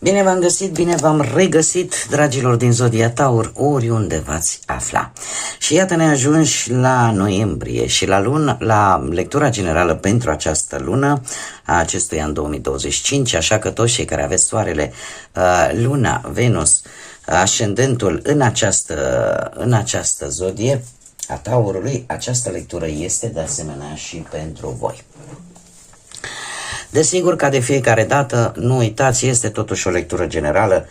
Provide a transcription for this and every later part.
Bine v-am găsit, bine v-am regăsit, dragilor din Zodia Taur, oriunde v-ați afla. Și iată ne ajungi la noiembrie și la lectura generală pentru această lună a acestui an 2025, așa că toți cei care aveți soarele, luna, Venus, ascendentul în această zodie a Taurului, această lectură este de asemenea și pentru voi. Desigur, ca de fiecare dată, nu uitați, este totuși o lectură generală,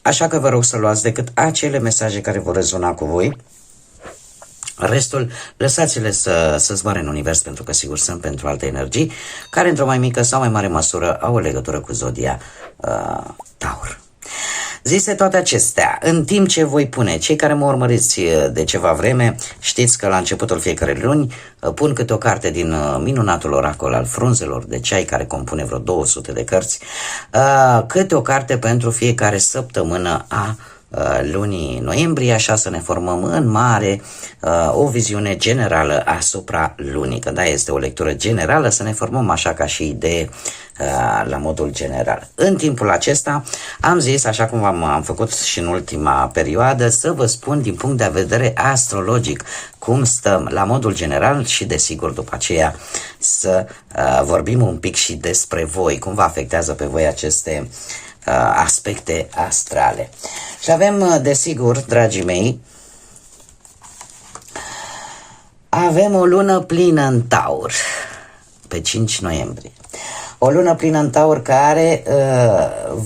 așa că vă rog să luați decât acele mesaje care vor rezona cu voi. Restul, lăsați-le să zboare în univers, pentru că sigur sunt pentru alte energii, care într-o mai mică sau mai mare măsură au o legătură cu zodia Taur. Zise toate acestea, în timp ce voi pune, cei care mă urmăriți de ceva vreme, știți că la începutul fiecarei luni pun câte o carte din minunatul oracol al frunzelor de ceai, care compune vreo 200 de cărți, câte o carte pentru fiecare săptămână a lunii noiembrie, așa să ne formăm în mare o viziune generală asupra lunii. Că da, este o lectură generală, să ne formăm așa ca și idee la modul general. În timpul acesta am zis, așa cum am făcut și în ultima perioadă, să vă spun din punct de vedere astrologic cum stăm la modul general și desigur după aceea să vorbim un pic și despre voi, cum vă afectează pe voi aceste aspecte astrale. Și avem, desigur, dragii mei, avem o lună plină în Taur pe 5 noiembrie. O lună plină în Taur care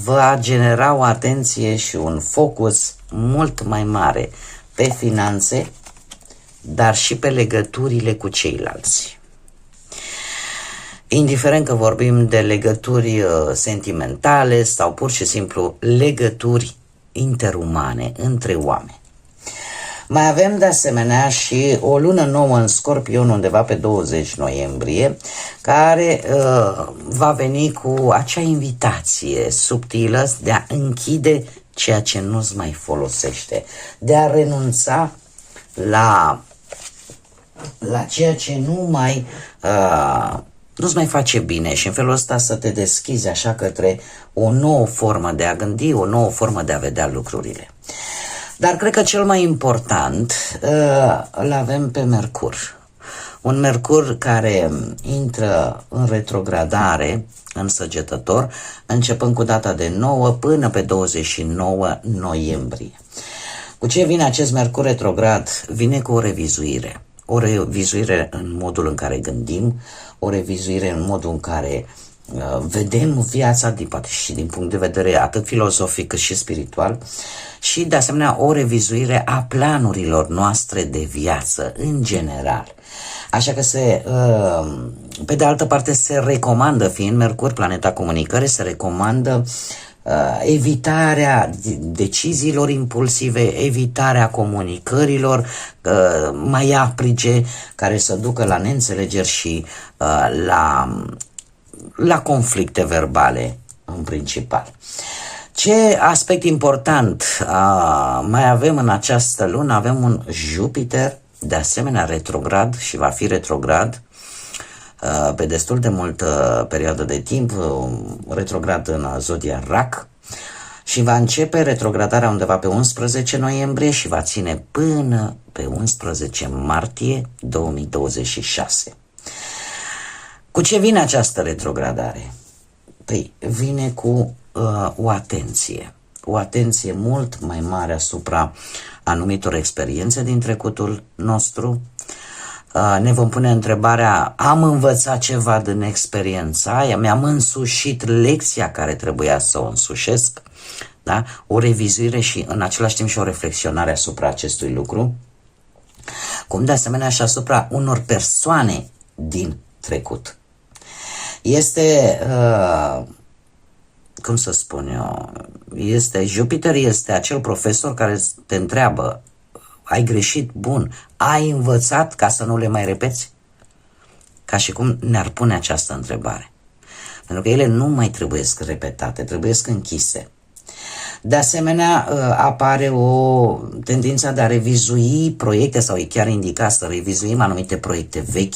va genera o atenție și un focus mult mai mare pe finanțe, dar și pe legăturile cu ceilalți. Indiferent că vorbim de legături sentimentale sau pur și simplu legături interumane între oameni. Mai avem de asemenea și o lună nouă în Scorpion undeva pe 20 noiembrie, care va veni cu acea invitație subtilă de a închide ceea ce nu-ți mai folosește, de a renunța la ceea ce nu-ți mai face bine și în felul ăsta să te deschizi așa către o nouă formă de a gândi, o nouă formă de a vedea lucrurile. Dar cred că cel mai important îl avem pe Mercur. Un Mercur care intră în retrogradare în Săgetător, începând cu data de 9 până pe 29 noiembrie. Cu ce vine acest Mercur retrograd? Vine cu o revizuire. O revizuire în modul în care gândim, o revizuire în modul în care vedem viața și din punct de vedere atât filozofic cât și spiritual, și de asemenea o revizuire a planurilor noastre de viață în general. Așa că pe de altă parte se recomandă, fiind Mercur planeta comunicării, se recomandă evitarea deciziilor impulsive, evitarea comunicărilor mai aprige, care să ducă la neînțelegeri și la conflicte verbale în principal. Ce aspect important mai avem în această lună? Avem un Jupiter de asemenea retrograd și va fi retrograd pe destul de multă perioadă de timp, retrograd în zodia Rac, și va începe retrogradarea undeva pe 11 noiembrie și va ține până pe 11 martie 2026. Cu ce vine această retrogradare? Păi vine cu o atenție mult mai mare asupra anumitor experiențe din trecutul nostru. Ne vom pune întrebarea, am învățat ceva din experiența aia, mi-am însușit lecția care trebuia să o însușesc, da? O revizuire și în același timp și o reflexionare asupra acestui lucru, cum de asemenea și asupra unor persoane din trecut. Cum să spun eu, Jupiter este acel profesor care te întreabă, ai greșit? Bun. Ai învățat ca să nu le mai repeți? Ca și cum ne-ar pune această întrebare. Pentru că ele nu mai trebuie repetate, trebuie închise. De asemenea, apare o tendință de a revizui proiecte sau e chiar indicat să revizuim anumite proiecte vechi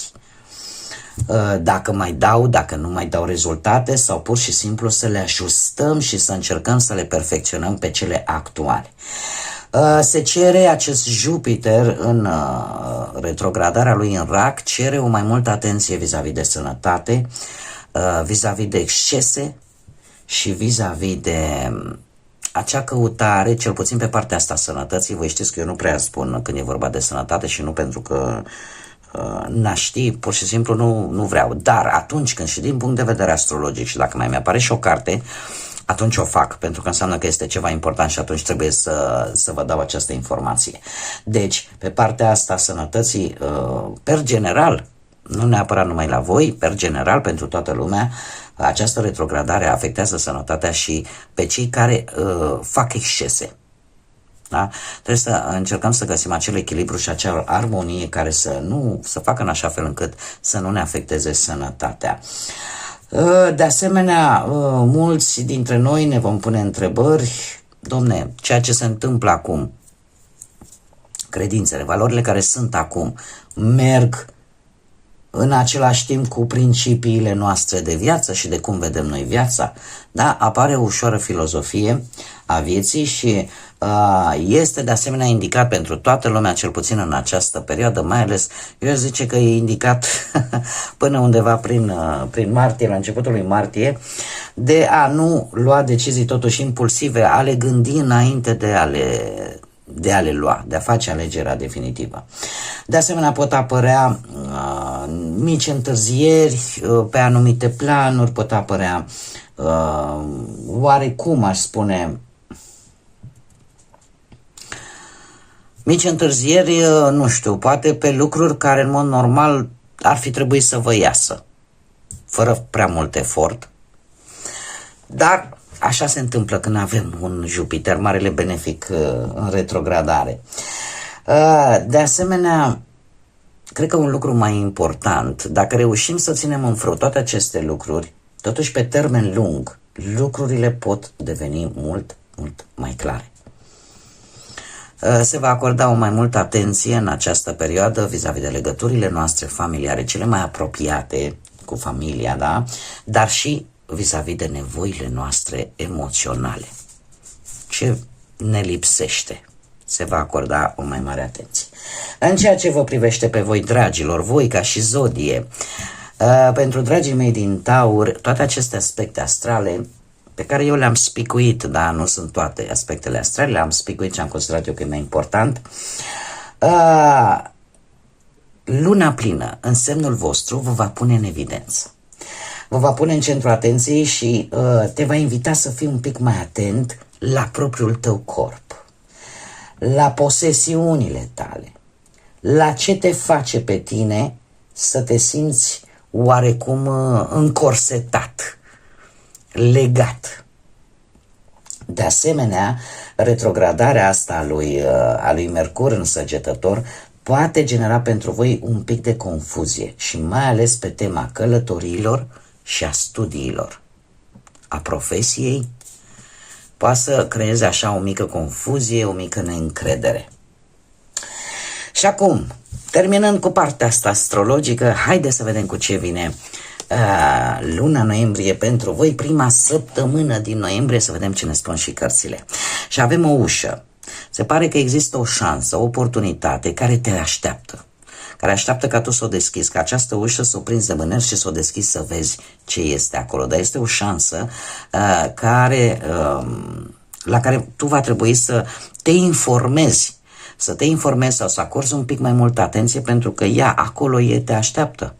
dacă mai dau, dacă nu mai dau rezultate, sau pur și simplu să le ajustăm și să încercăm să le perfecționăm pe cele actuale. Se cere acest Jupiter în retrogradarea lui în Rac, cere o mai multă atenție vis-a-vis de sănătate, vis-a-vis de excese și vis-a-vis de acea căutare, cel puțin pe partea asta a sănătății. Voi știți că eu nu prea spun când e vorba de sănătate și nu pentru că n-aș ști, pur și simplu nu vreau. Dar atunci când și din punct de vedere astrologic și dacă mai mi-apare și o carte, atunci o fac, pentru că înseamnă că este ceva important și atunci trebuie să vă dau această informație. Deci, pe partea asta a sănătății, per general, nu neapărat numai la voi, per general, pentru toată lumea, această retrogradare afectează sănătatea și pe cei care fac excese. Da? Trebuie să încercăm să găsim acel echilibru și acea armonie care să facă în așa fel încât să nu ne afecteze sănătatea. De asemenea, mulți dintre noi ne vom pune întrebări, domne, ceea ce se întâmplă acum, credințele, valorile care sunt acum, merg în același timp cu principiile noastre de viață și de cum vedem noi viața. Da? Apare o ușoară filozofie a vieții și este de asemenea indicat pentru toată lumea, cel puțin în această perioadă, mai ales, eu zice că e indicat până undeva prin martie, la începutul lui martie, de a nu lua decizii totuși impulsive, a le gândi înainte de a le lua, de a face alegerea definitivă. De asemenea, pot apărea mici întârzieri pe anumite planuri, pot apărea oarecum, aș spune, mici întârzieri, nu știu, poate pe lucruri care în mod normal ar fi trebuit să vă iasă, fără prea mult efort, dar așa se întâmplă când avem un Jupiter, marele benefic în retrogradare. De asemenea, cred că un lucru mai important, dacă reușim să ținem în frâu toate aceste lucruri, totuși pe termen lung, lucrurile pot deveni mult, mult mai clare. Se va acorda o mai multă atenție în această perioadă vis-a-vis de legăturile noastre familiare, cele mai apropiate cu familia, da? Dar și vis-a-vis de nevoile noastre emoționale. Ce ne lipsește? Se va acorda o mai mare atenție. În ceea ce vă privește pe voi, dragilor, voi ca și zodie, pentru dragii mei din Taur, toate aceste aspecte astrale pe care eu le-am spicuit, dar nu sunt toate aspectele astrale, le-am spicuit și am considerat eu că e mai important. Luna plină în semnul vostru vă va pune în evidență. Vă va pune în centrul atenției și te va invita să fii un pic mai atent la propriul tău corp, la posesiunile tale, la ce te face pe tine să te simți oarecum încorsetat, legat. De asemenea, retrogradarea asta a lui Mercur în Săgetător poate genera pentru voi un pic de confuzie și mai ales pe tema călătoriilor și a studiilor, a profesiei, poate să creeze așa o mică confuzie, o mică neîncredere. Și acum, terminând cu partea asta astrologică, haideți să vedem cu ce vine luna noiembrie pentru voi, prima săptămână din noiembrie, să vedem ce ne spun și cărțile. Și avem o ușă. Se pare că există o șansă, o oportunitate care te așteaptă, care așteaptă ca tu să o deschizi, ca această ușă să o prinzi de mâner și să o deschizi să vezi ce este acolo. Dar este o șansă la care tu va trebui să te informezi, sau să acorzi un pic mai multă atenție, pentru că ea acolo te așteaptă.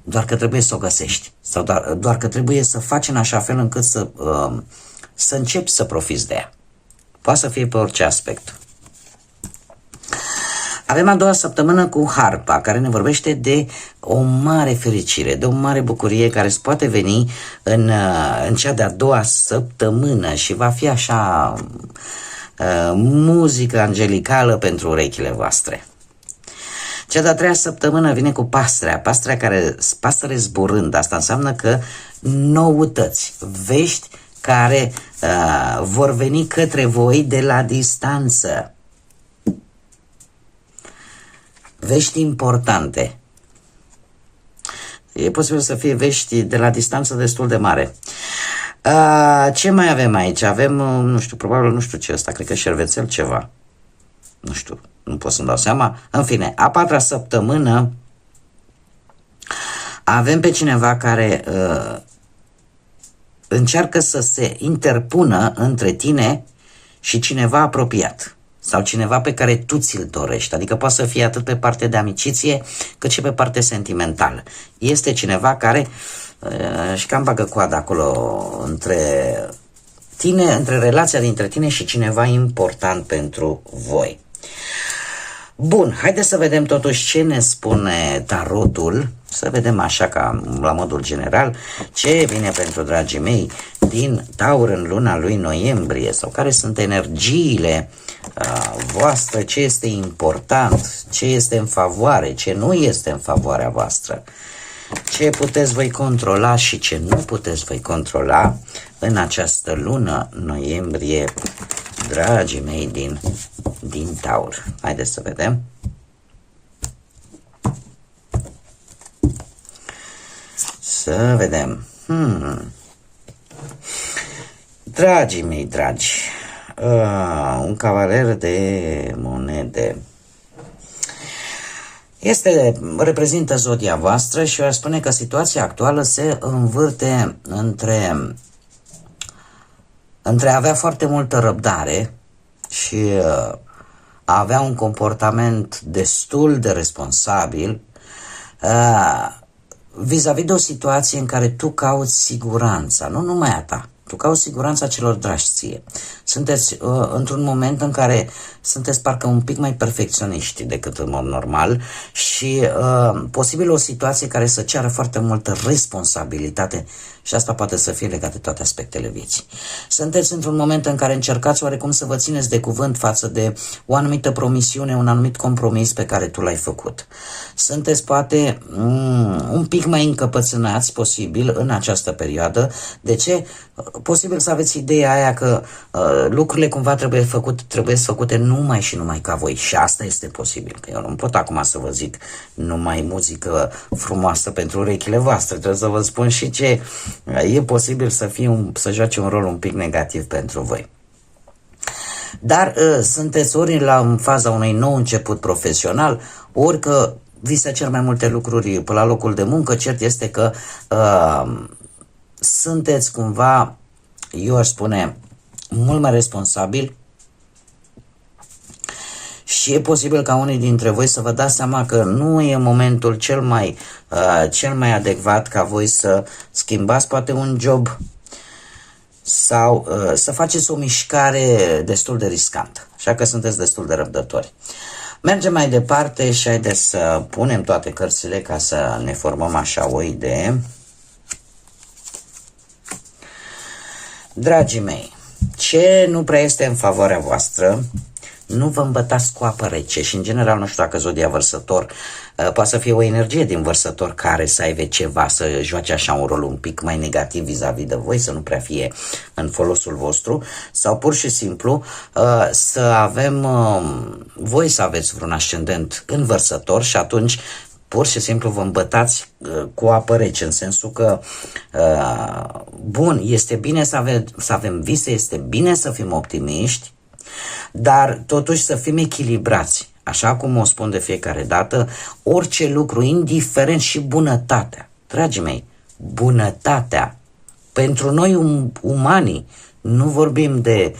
Doar că trebuie să o găsești, sau doar că trebuie să faci în așa fel încât să începi să profiți de ea. Poate să fie pe orice aspect. Avem a doua săptămână cu Harpa, care ne vorbește de o mare fericire, de o mare bucurie care îți poate veni în cea de-a doua săptămână și va fi așa muzică angelicală pentru urechile voastre. Cea de-a treia săptămână vine cu pasăre zburând. Asta înseamnă că noutăți, vești care vor veni către voi de la distanță. Vești importante. E posibil să fie vești de la distanță destul de mare. Ce mai avem aici? Avem, nu știu, probabil nu știu ce ăsta, cred că șervețel ceva. Nu știu, nu pot să-mi dau seama. În fine, a patra săptămână avem pe cineva care încearcă să se interpună între tine și cineva apropiat sau cineva pe care tu ți-l dorești, adică poate să fie atât pe partea de amiciție cât și pe partea sentimentală. Este cineva care și cam bagă coada acolo între tine, între relația dintre tine și cineva important pentru voi. Bun, haideți să vedem totuși ce ne spune tarotul, să vedem așa ca la modul general ce vine pentru dragii mei din Taur în luna lui noiembrie sau care sunt energiile voastre, ce este important, ce este în favoare, ce nu este în favoarea voastră, ce puteți voi controla și ce nu puteți voi controla în această lună noiembrie, dragii mei din Taur. Haideți să vedem. Să vedem. Dragii mei dragi, un cavaler de monede reprezintă zodia voastră și eu aș spune că situația actuală se învârte între a avea foarte multă răbdare și a avea un comportament destul de responsabil vis-a-vis de o situație în care tu cauți siguranța, nu numai a ta, tu cauți siguranța celor dragi ție. Sunteți într-un moment în care sunteți parcă un pic mai perfecționiști decât în mod normal și posibil o situație care să ceară foarte multă responsabilitate și asta poate să fie legat de toate aspectele vieții. Sunteți într-un moment în care încercați oarecum să vă țineți de cuvânt față de o anumită promisiune, un anumit compromis pe care tu l-ai făcut. Sunteți poate un pic mai încăpățânați posibil în această perioadă. De ce? Posibil să aveți ideea aia că lucrurile cumva trebuie făcute numai și numai ca voi și asta este posibil, că eu nu pot acum să vă zic numai muzică frumoasă pentru urechile voastre, trebuie să vă spun și ce e posibil să joace un rol un pic negativ pentru voi. Dar sunteți ori în faza unui nou început profesional, ori că vi se cer mai multe lucruri pe la locul de muncă. Cert este că sunteți cumva, eu aș spune, mult mai responsabili și e posibil ca unii dintre voi să vă dați seama că nu e momentul cel mai adecvat ca voi să schimbați poate un job sau să faceți o mișcare destul de riscantă. Așa că sunteți destul de răbdători. Mergem mai departe și haideți să punem toate cărțile ca să ne formăm așa o idee. Dragii mei, ce nu prea este în favoarea voastră, nu vă îmbătați cu apă rece și în general nu știu dacă zodia Vărsător poate să fie o energie din Vărsător care să aibă ceva, să joace așa un rol un pic mai negativ vis-a-vis de voi, să nu prea fie în folosul vostru sau pur și simplu să avem, voi să aveți vreun ascendent în Vărsător și atunci pur și simplu vă îmbătați cu apă rece, în sensul că bun, este bine să avem vise, este bine să fim optimiști, dar totuși să fim echilibrați. Așa cum o spun de fiecare dată, orice lucru, indiferent și bunătatea, dragii mei, bunătatea, pentru noi umanii, nu vorbim de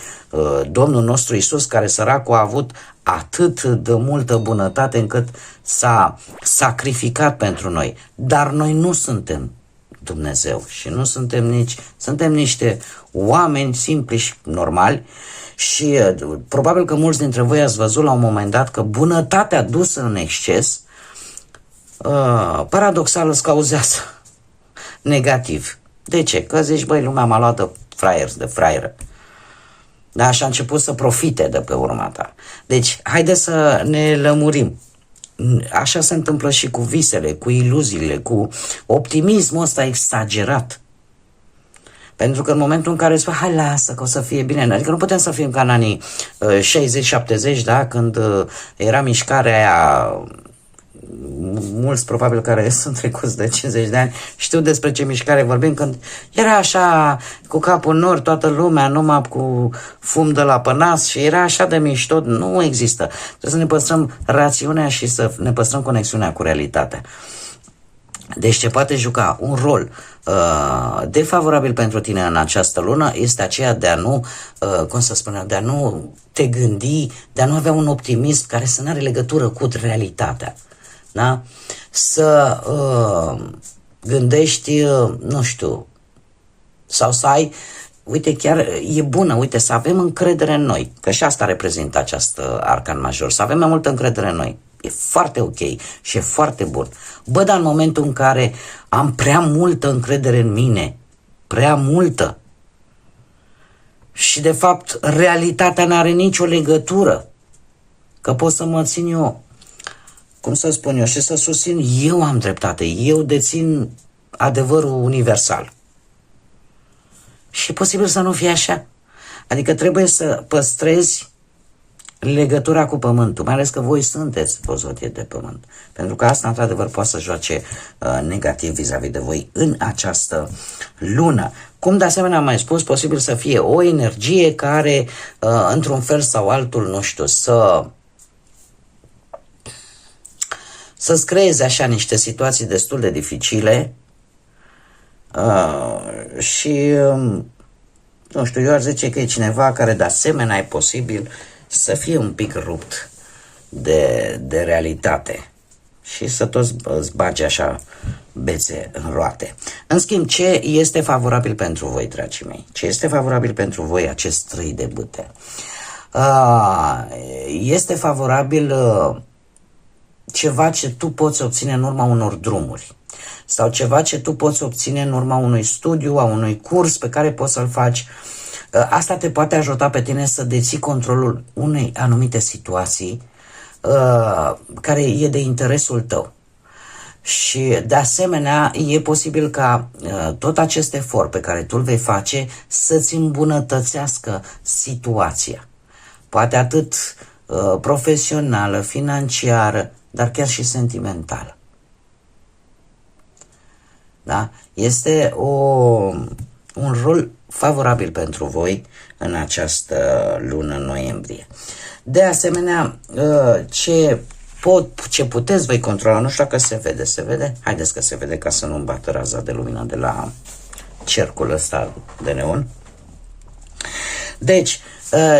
Domnul nostru Iisus, care săracul a avut atât de multă bunătate încât s-a sacrificat pentru noi, dar noi nu suntem Dumnezeu și nu suntem suntem niște oameni simpli și normali. Și probabil că mulți dintre voi ați văzut la un moment dat că bunătatea dusă în exces paradoxal îți cauzează negativ. De ce? Că zici, băi, lumea m-a luat de fraieră. Da, și a început să profite de pe urma ta. Deci, haide să ne lămurim. Așa se întâmplă și cu visele, cu iluziile, cu optimismul ăsta exagerat. Pentru că în momentul în care spui, hai lasă că o să fie bine, adică nu putem să fim ca în anii 60-70, da, când era mișcarea aia mulți probabil care sunt trecuți de 50 de ani știu despre ce mișcare vorbim, când era așa cu capul în nord toată lumea, numai cu fum de la pănas și era așa de mișto. Nu există. Trebuie să ne păstrăm rațiunea și să ne păstrăm conexiunea cu realitatea. Deci ce poate juca un rol defavorabil pentru tine în această lună este aceea de a nu, de a nu te gândi, de a nu avea un optimism care să nu are legătură cu realitatea. Da? Să gândești, nu știu, sau să ai, uite, chiar e bună, uite, să avem încredere în noi, că și asta reprezintă această arcan major, să avem mai multă încredere în noi. E foarte ok și e foarte bun. Bă, dar în momentul în care am prea multă încredere în mine, prea multă, și de fapt realitatea n-are nicio legătură, că pot să mă țin eu, cum să spun eu, și să susțin, eu am dreptate, eu dețin adevărul universal. Și e posibil să nu fie așa. Adică trebuie să păstrezi legătura cu pământul, mai ales că voi sunteți o zodie de pământ. Pentru că asta, într-adevăr, poate să joace negativ vis-a-vis de voi în această lună. Cum de asemenea am mai spus, posibil să fie o energie care, într-un fel sau altul, nu știu, să-ți creeze așa niște situații destul de dificile și, nu știu, eu aș zice că e cineva care de asemenea e posibil să fie un pic rupt de realitate și să toți îți bage așa bețe în roate. În schimb, ce este favorabil pentru voi, dragii mei? Ce este favorabil pentru voi acest 3 de bâte? Este favorabil ceva ce tu poți obține în urma unor drumuri sau ceva ce tu poți obține în urma unui studiu, a unui curs pe care poți să-l faci. Asta te poate ajuta pe tine să deții controlul unei anumite situații care e de interesul tău. Și de asemenea e posibil ca tot acest efort pe care tu îl vei face să-ți îmbunătățească situația. Poate atât profesională, financiară, dar chiar și sentimentală. Da? Este un rol favorabil pentru voi în această lună noiembrie. De asemenea, ce puteți voi controla, nu știu dacă se vede, se vede? Haideți că se vede ca să nu-mi bată raza de lumină de la cercul ăsta de neon. Deci,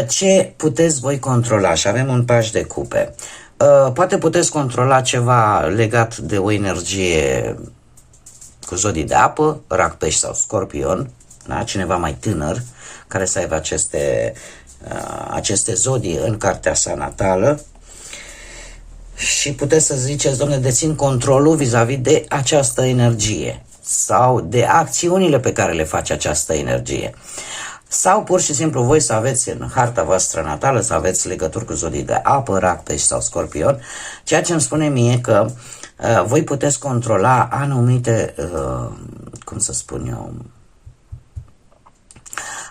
ce puteți voi controla? Și avem un paș de cupe. Poate puteți controla ceva legat de o energie cu zodii de apă, rac, pești sau scorpion, da? Cineva mai tânăr care să aibă aceste zodii în cartea sa natală și puteți să ziceți, domne, dețin controlul vis-a-vis de această energie sau de acțiunile pe care le face această energie. Sau pur și simplu voi să aveți în harta voastră natală, să aveți legături cu zodii de apă, rac, pești sau scorpion, ceea ce îmi spune mie că voi puteți controla anumite, cum să spun eu,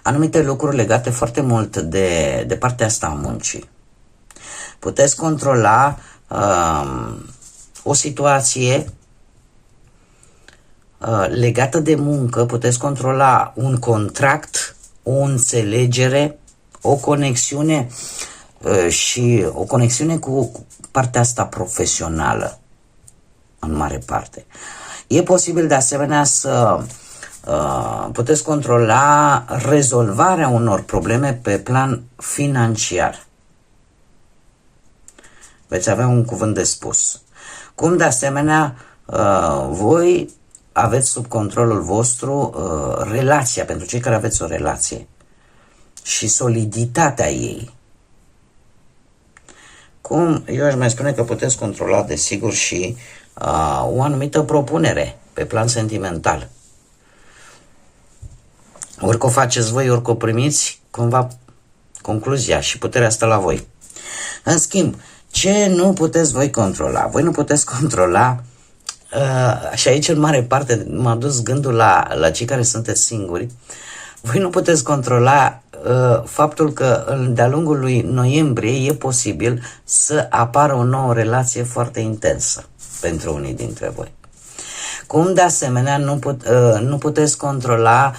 anumite lucruri legate foarte mult de partea asta a muncii. Puteți controla o situație legată de muncă, puteți controla un contract, o înțelegere, o conexiune și o conexiune cu partea asta profesională în mare parte. E posibil de asemenea să puteți controla rezolvarea unor probleme pe plan financiar. Veți avea un cuvânt de spus. Cum de asemenea voi aveți sub controlul vostru relația, pentru cei care aveți o relație și soliditatea ei. Cum eu aș mai spune că puteți controla desigur și o anumită propunere pe plan sentimental. Ori o faceți voi, ori o primiți, cumva concluzia și puterea stă la voi. În schimb, ce nu puteți voi controla? Voi nu puteți controla, și aici în mare parte m-a dus gândul la cei care sunteți singuri, voi nu puteți controla faptul că de-a lungul lui noiembrie e posibil să apară o nouă relație foarte intensă. pentru unii dintre voi. Cum de asemenea nu puteți controla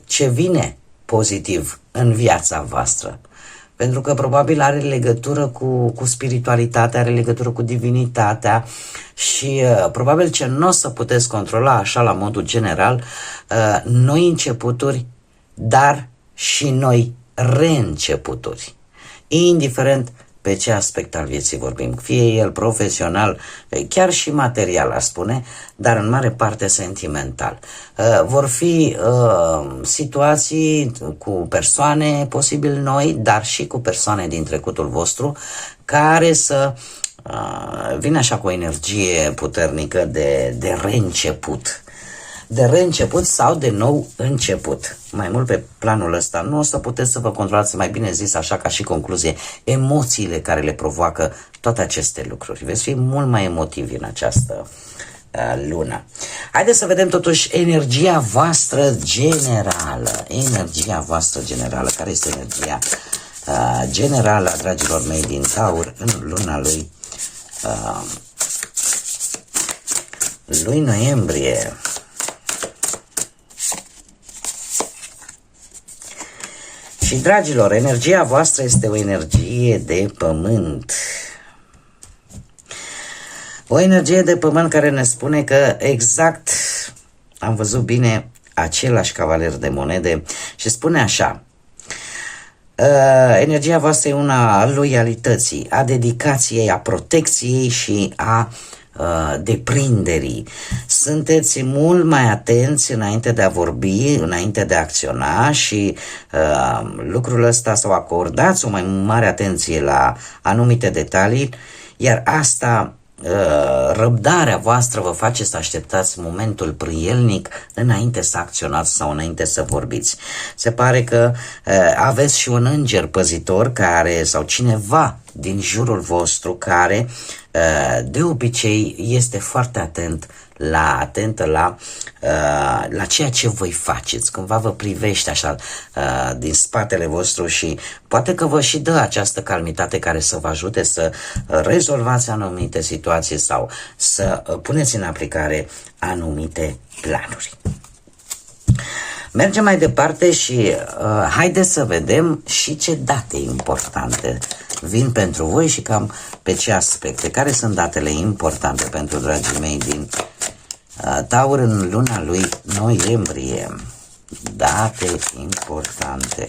ce vine pozitiv în viața voastră. Pentru că probabil are legătură cu spiritualitatea, are legătură cu divinitatea și probabil ce nu o să puteți controla așa la modul general, noi începuturi, dar și noi reînceputuri. Indiferent pe ce aspect al vieții vorbim, fie el profesional, chiar și material, aș spune, dar în mare parte sentimental. Vor fi situații cu persoane posibil noi, dar și cu persoane din trecutul vostru, care să vină așa cu o energie puternică de reînceput. De reînceput sau de nou început. Mai mult pe planul ăsta nu o să puteți să vă controlați, mai bine zis așa ca și concluzie, emoțiile care le provoacă toate aceste lucruri. Veți fi mult mai emotivi în această lună. Haideți să vedem totuși energia voastră generală. Energia voastră generală. Care este energia generală a dragilor mei din Taur în luna lui noiembrie? Și, dragilor, energia voastră este o energie de pământ. O energie de pământ care ne spune că exact am văzut bine același cavaler de monede și spune așa: energia voastră e una a loialității, a dedicației, a protecției și a deprinderii. Sunteți mult mai atenți înainte de a vorbi, înainte de a acționa și lucrul ăsta, sau acordați o mai mare atenție la anumite detalii, iar asta, răbdarea voastră vă face să așteptați momentul prielnic înainte să acționați sau înainte să vorbiți. Se pare că aveți și un înger păzitor care, sau cineva din jurul vostru care de obicei este foarte atentă la ceea ce voi faceți. Cumva vă privește așa din spatele vostru și poate că vă și dă această calmitate care să vă ajute să rezolvați anumite situații sau să puneți în aplicare anumite planuri. Mergem mai departe și haideți să vedem și ce date importante vin pentru voi și cam pe ce aspecte. Care sunt datele importante pentru dragii mei din Taur în luna lui noiembrie? Date importante.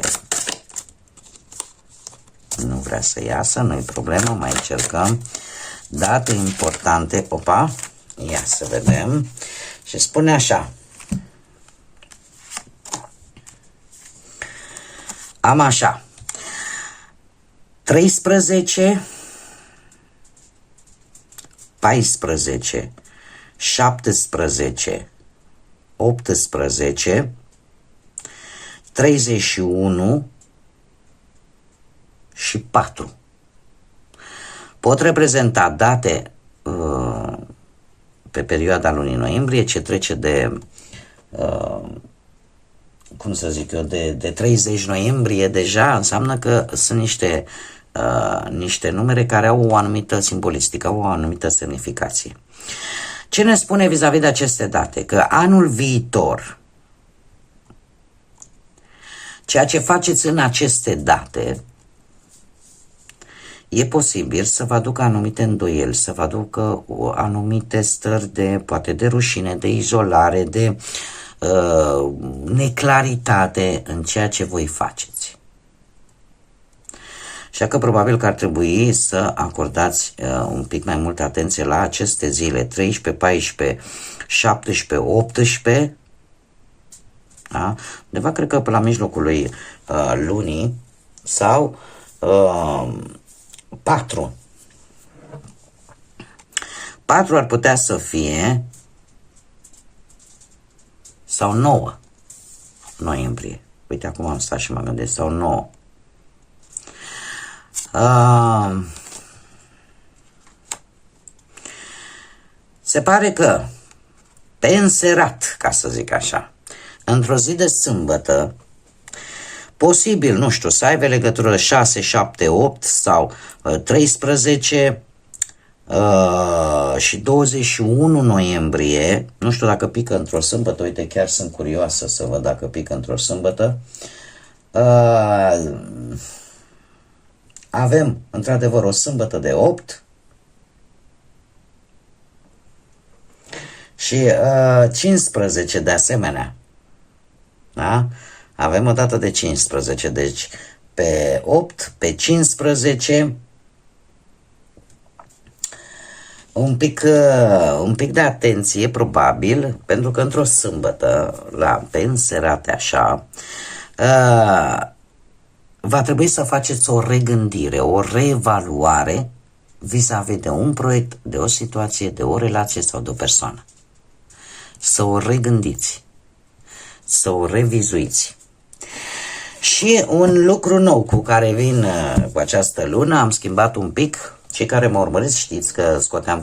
Nu vrea să iasă, nu-i problemă, mai încercăm. Date importante, opa, ia să vedem. Și spune așa: am așa, 13, 14, 17, 18, 31 și 4. Pot reprezenta date pe perioada lunii noiembrie ce trece de cum să zic eu, de 30 noiembrie deja, înseamnă că sunt niște numere care au o anumită simbolistică, au o anumită semnificație. Ce ne spune vis-a-vis de aceste date? Că anul viitor, ceea ce faceți în aceste date, e posibil să vă aducă anumite îndoieli, să vă aducă anumite stări poate de rușine, de izolare, de neclaritate în ceea ce voi faceți. Așa că probabil că ar trebui să acordați un pic mai multă atenție la aceste zile, 13, 14, 17, 18, da? Undeva cred că pe la mijlocul lunii sau 4. 4 ar putea să fie, sau 9 noiembrie. Uite, acum am stat și mă gândesc, sau 9. Se pare că pe înserat, ca să zic așa, într-o zi de sâmbătă, posibil, nu știu, să aibă legătură 6, 7, 8 sau 13, Și 21 noiembrie, nu știu dacă pică într-o sâmbătă, uite, chiar sunt curioasă să văd dacă pică într-o sâmbătă. Avem, într-adevăr, o sâmbătă de 8 și 15 de asemenea. Da? Avem o dată de 15, deci pe 8, pe 15, un pic de atenție, probabil, pentru că într-o sâmbătă, pe înserate așa, va trebui să faceți o regândire, o reevaluare vis-a-vis de un proiect, de o situație, de o relație sau de o persoană. Să o regândiți, să o revizuiți. Și un lucru nou cu care vin cu această lună, am schimbat un pic. Cei care mă urmăriți știți că scoteam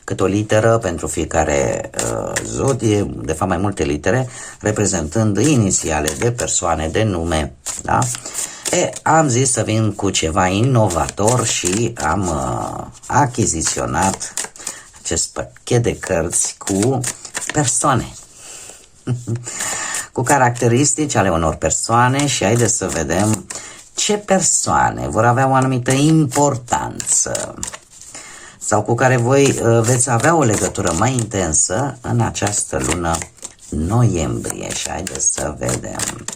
câte o literă pentru fiecare zodie, de fapt mai multe litere, reprezentând inițiale de persoane, de nume, da? Am zis să vin cu ceva inovator și am achiziționat acest pachet de cărți cu persoane. Cu caracteristici ale unor persoane și haideți să vedem ce persoane vor avea o anumită importanță sau cu care voi veți avea o legătură mai intensă în această lună noiembrie. Și haideți să vedem.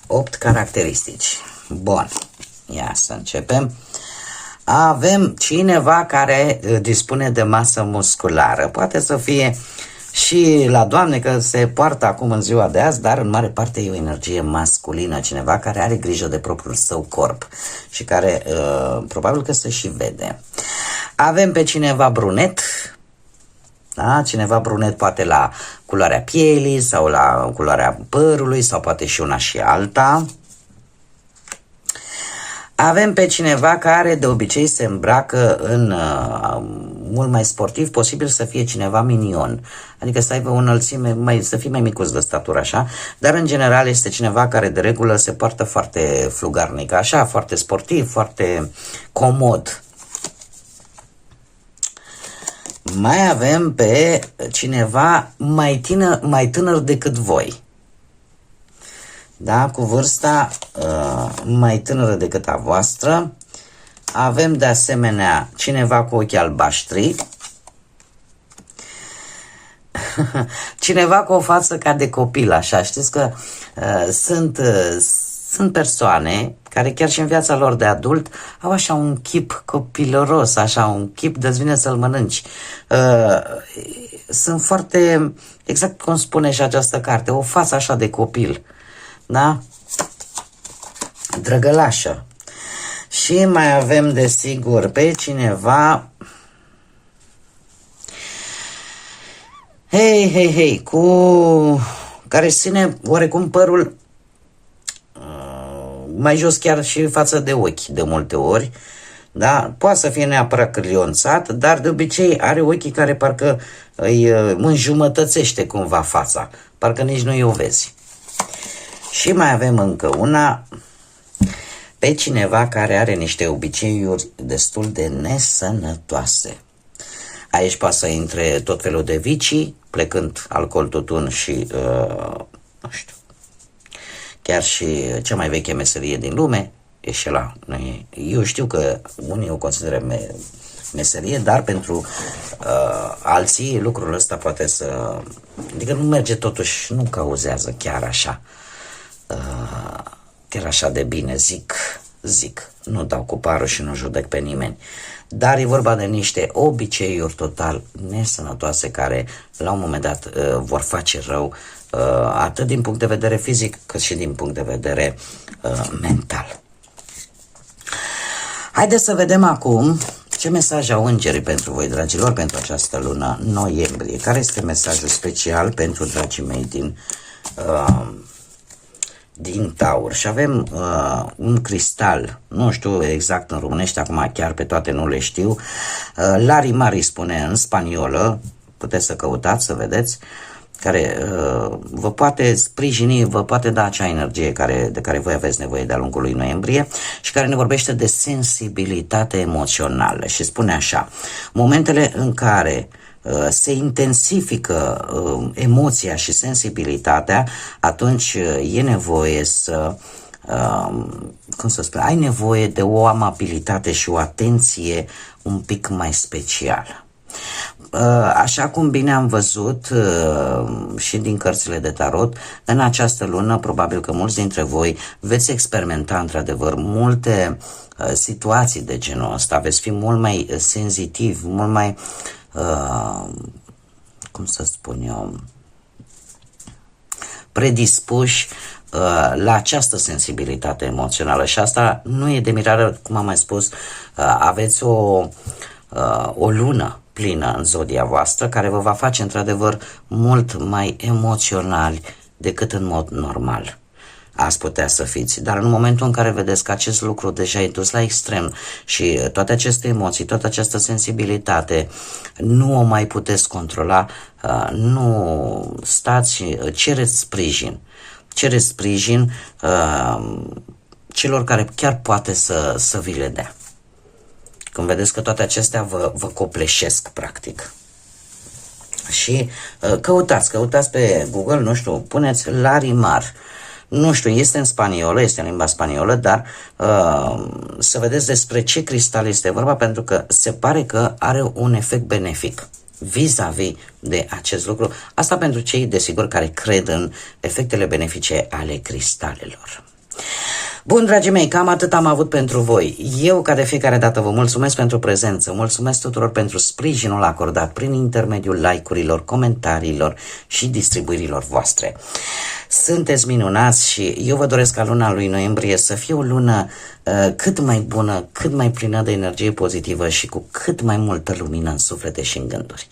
Opt caracteristici. Bun, ia să începem. Avem cineva care dispune de masă musculară. Poate să fie și la doamne, că se poartă acum în ziua de azi, dar în mare parte e o energie masculină, cineva care are grijă de propriul său corp și care probabil că se și vede. Avem pe cineva brunet, da? Cineva brunet poate la culoarea pielii sau la culoarea părului sau poate și una și alta. Avem pe cineva care de obicei se îmbracă în mult mai sportiv, posibil să fie cineva minion, adică să aibă o înălțime, să fie mai micuț de statură așa, dar în general este cineva care de regulă se poartă foarte flugarnic, așa, foarte sportiv, foarte comod. Mai avem pe cineva mai tânăr decât voi. Da, cu vârsta mai tânără decât a voastră. Avem de asemenea cineva cu ochi albaștri. Cineva cu o față ca de copil, așa. Știți că sunt persoane care chiar și în viața lor de adult au așa un chip copilăros, așa un chip de-ți vine să-l mănânci. Sunt foarte, exact cum spune și această carte, o față așa de copil. Da? Drăgălașă. Și mai avem desigur pe cineva care ține oarecum părul mai jos chiar și față de ochi de multe ori. Da? Poate să fie neapărat cârlionțat, dar de obicei are ochii care parcă îi înjumătățește cumva fața, parcă nici nu o vezi. Și mai avem încă una, pe cineva care are niște obiceiuri destul de nesănătoase. Aici poate să intre tot felul de vicii, plecând alcool, tutun și, nu știu, chiar și cea mai veche meserie din lume, e și ăla. Eu știu că unii o consideră meserie, dar pentru alții lucrul ăsta poate să... Adică nu merge totuși, nu cauzează chiar așa. Chiar așa de bine, zic, nu dau cu parul și nu judec pe nimeni, dar e vorba de niște obiceiuri total nesănătoase care la un moment dat vor face rău atât din punct de vedere fizic cât și din punct de vedere mental. Haideți să vedem acum ce mesaj au îngerii pentru voi, dragilor, pentru această lună noiembrie. Care este mesajul special pentru dragii mei din Taur? Și avem un cristal, nu știu exact în românește, acum chiar pe toate nu le știu. Larimari spune în spaniolă, puteți să căutați, să vedeți, care vă poate sprijini, vă poate da acea energie de care voi aveți nevoie de-a lungul lui noiembrie și care ne vorbește de sensibilitate emoțională și spune așa: momentele în care se intensifică emoția și sensibilitatea, atunci e nevoie să cum să spun, ai nevoie de o amabilitate și o atenție un pic mai specială. Așa cum bine am văzut și din cărțile de tarot, în această lună probabil că mulți dintre voi veți experimenta într-adevăr multe situații de genul ăsta, veți fi mult mai senzitiv, mult mai cum să spun eu, predispuși la această sensibilitate emoțională. Și asta nu e de mirare, cum am mai spus, aveți o lună plină în zodia voastră care vă va face într-adevăr mult mai emoționali decât în mod normal ați putea să fiți. Dar în momentul în care vedeți că acest lucru deja e dus la extrem și toate aceste emoții, toată această sensibilitate nu o mai puteți controla, nu stați, cereți sprijin. Cereți sprijin celor care chiar poate să vi le dea. Când vedeți că toate acestea vă copleșesc, practic. Și căutați pe Google, nu știu, puneți Larimar. Nu știu, este în spaniolă, este în limba spaniolă, dar să vedeți despre ce cristal este vorba, pentru că se pare că are un efect benefic vis-a-vis de acest lucru. Asta pentru cei, desigur, care cred în efectele benefice ale cristalelor. Bun, dragii mei, cam atât am avut pentru voi. Eu, ca de fiecare dată, vă mulțumesc pentru prezență, mulțumesc tuturor pentru sprijinul acordat prin intermediul like-urilor, comentariilor și distribuirilor voastre. Sunteți minunați și eu vă doresc ca luna lui noiembrie să fie o lună cât mai bună, cât mai plină de energie pozitivă și cu cât mai multă lumină în suflete și în gânduri.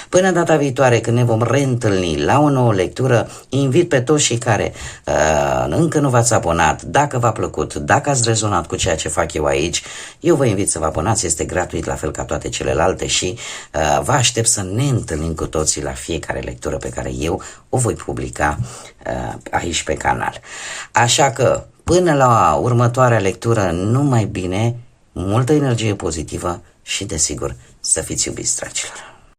Până data viitoare, când ne vom reîntâlni la o nouă lectură, invit pe toți cei care încă nu v-ați abonat, dacă v-a plăcut, dacă ați rezonat cu ceea ce fac eu aici, eu vă invit să vă abonați, este gratuit la fel ca toate celelalte și vă aștept să ne întâlnim cu toții la fiecare lectură pe care eu o voi publica aici pe canal. Așa că până la următoarea lectură, numai bine, multă energie pozitivă și, desigur, să fiți iubiți, dragilor!